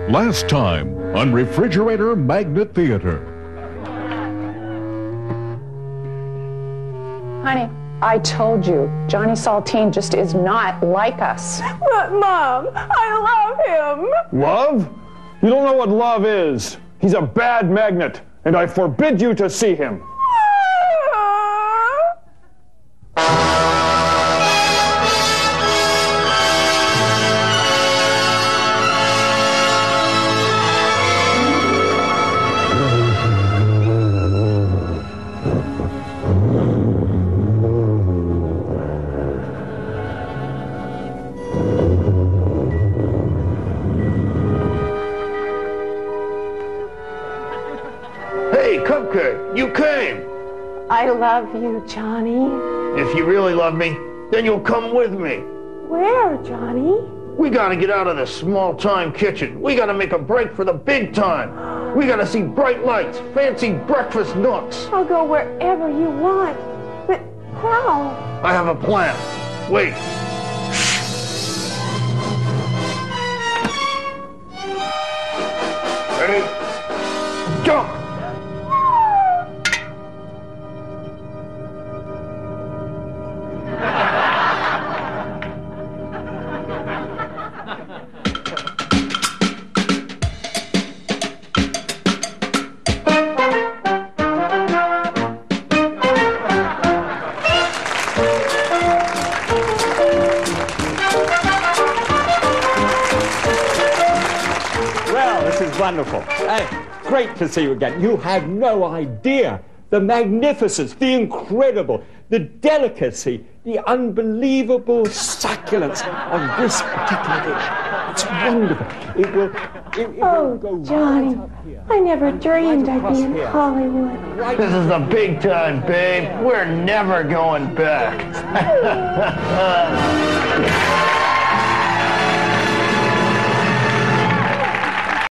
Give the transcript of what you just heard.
Last time on Refrigerator Magnet Theater. Honey, I told you, Johnny Saltine just is not like us. But, Mom, I love him. Love? You don't know what love is. He's a bad magnet, and I forbid you to see him. Hey, Cupcake, you came. I love you, Johnny. If you really love me, then you'll come with me. Where, Johnny? We gotta get out of this small-time kitchen. We gotta make a break for the big time. We gotta see bright lights, fancy breakfast nooks. I'll go wherever you want. But how? I have a plan. Wait. Ready? Jump! Wonderful. Great to see you again. You have no idea the magnificence, the incredible, the delicacy, the unbelievable succulence of this particular dish. It's wonderful. It will go Johnny, right up here. I never dreamed Right I'd be in across here. Hollywood. Right This is the big time, babe. We're never going back.